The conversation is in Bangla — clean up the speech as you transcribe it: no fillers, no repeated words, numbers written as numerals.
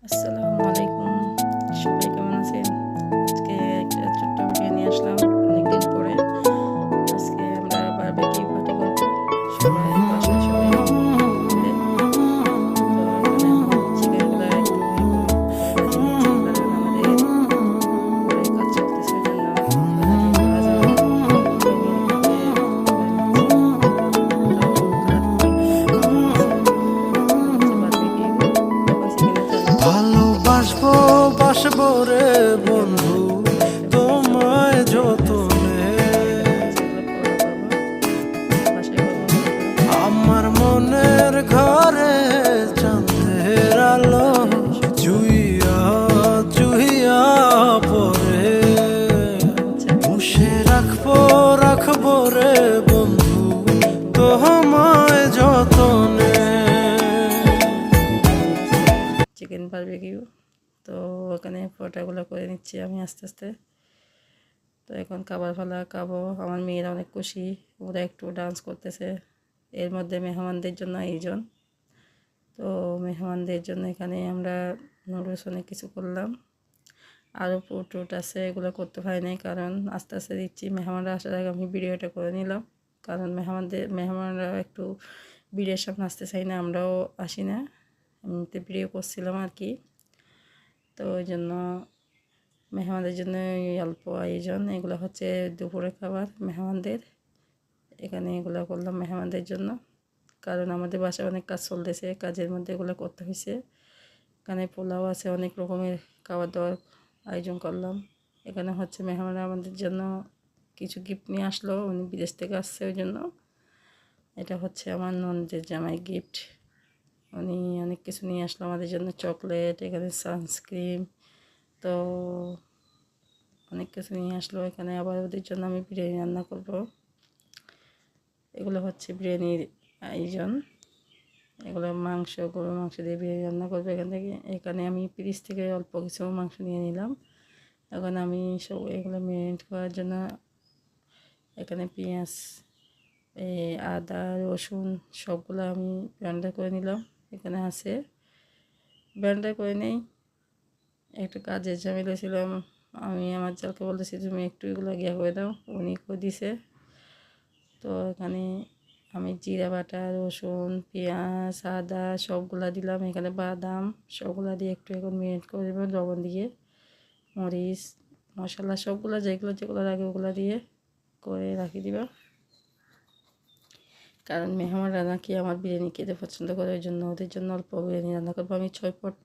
আসসালামু আলাইকুম। সবাই কেমন আছেন? আজকে একটা ছোট্ট ভিডিও নিয়ে আসলাম অনেকদিন পরে। আজকে আমরা বারবিকিউ পার্টি করব। সবাই বাসায় সবাই মিলে। তো এখানে আমি চিকেনগুলা একটু এরকম ভেজে নিচ্ছি কারণ আমাদের ঘরে কাজ চলতেছে ওইজন্য তাড়াতাড়ি করা যাবে। তো আমি এভাবে করে নিচ্ছি। তো কালারফুল হয়ে গেছে। এটা হচ্ছে বারবিকিউ। এখন চিকেনের জন্য ভালোবাসবো বাসবো রে বন্ধু তোমায় যতনে, এখানে হচ্ছে এগুলো পোলাও করবো, বাসায় করবো মনে করো। আমার মনের ঘরে চাঁদের আলো জুইয়া জুইয়া পরে এগুলো হচ্ছে আমি পুষে রাখবো রে বন্ধু তোমায় যতনে। Chicken barbecue. তো ওখানে পরোটাগুলো করে নিচ্ছি আমি আস্তে আস্তে। তো এখন খাবার ফালা খাবো। আমার মেয়েরা অনেক খুশি, ওরা একটু ডান্স করতেছে। এর মধ্যে মেহমানদের জন্য আয়োজন। তো মেহমানদের জন্য এখানে আমরা নুডলস অনেক কিছু করলাম, আরও ফুট আছে, এগুলো করতে পারি নাই কারণ আস্তে আস্তে দিচ্ছি। মেহমানরা আসার আগে আমি ভিডিওটা করে নিলাম কারণ মেহমানরা একটু ভিডিওর সামনে আসতে চাই না, আমরাও আসি না, এমনিতে ভিডিও করছিলাম আর কি। তো ওই জন্য মেহমানদের জন্য অল্প আয়োজন। এগুলো হচ্ছে দুপুরের খাবার মেহমানদের। এখানে এগুলো করলাম মেহমানদের জন্য কারণ আমাদের বাসায় অনেক কাজ চলতেছে, কাজের মধ্যে এগুলো করতে হয়েছে। এখানে পোলাও আছে, অনেক রকমের খাবার দাবার আয়োজন করলাম। এখানে হচ্ছে মেহমানরা আমাদের জন্য কিছু গিফট নিয়ে আসলো, উনি বিদেশ থেকে আসছে ওই জন্য। এটা হচ্ছে আমার ননদের জামাই গিফট, উনি অনেক কিছু নিয়ে আসলো আমাদের জন্য, চকলেট, এখানে সানস্ক্রিন, তো অনেক কিছু নিয়ে আসলো। এখানে আবার ওদের জন্য আমি বিরিয়ানি রান্না করব। এগুলো হচ্ছে বিরিয়ানির আয়োজন, এগুলো মাংস, গরুর মাংস দিয়ে বিরিয়ানি রান্না করবো। এখানে আমি ফ্রিজ থেকে অল্প কিছু মাংস নিয়ে নিলাম। এখন আমি সব এগুলো ম্যারিনেট করার জন্য এখানে পেঁয়াজ, আদা, রসুন সবগুলো আমি ব্লেন্ডার করে নিলাম। এখানে আছে ব্লেন্ডার করে নেই, একটু কাজের ঝামেলা ছিলাম। আমি আমার জালকে বলতেছি তুমি একটু এগুলো গিয়া করে দাও, উনি করে দিছে। তো এখানে আমি জিরা বাটা, রসুন, পেঁয়াজ, আদা সবগুলা দিলাম, এখানে বাদাম সবগুলা দিয়ে একটু এখন ম্যারিনেট করে দেবো লবণ দিয়ে, মরিচ মশলা সবগুলো যেগুলো যেগুলো লাগে ওগুলো দিয়ে করে রাখি দিবা। কারণ মেহমানরা নাকি আমার বিরিয়ানি খেতে পছন্দ করে, ওই জন্য ওদের জন্য অল্প বিরিয়ানি রান্না করবো আমি 6 পট।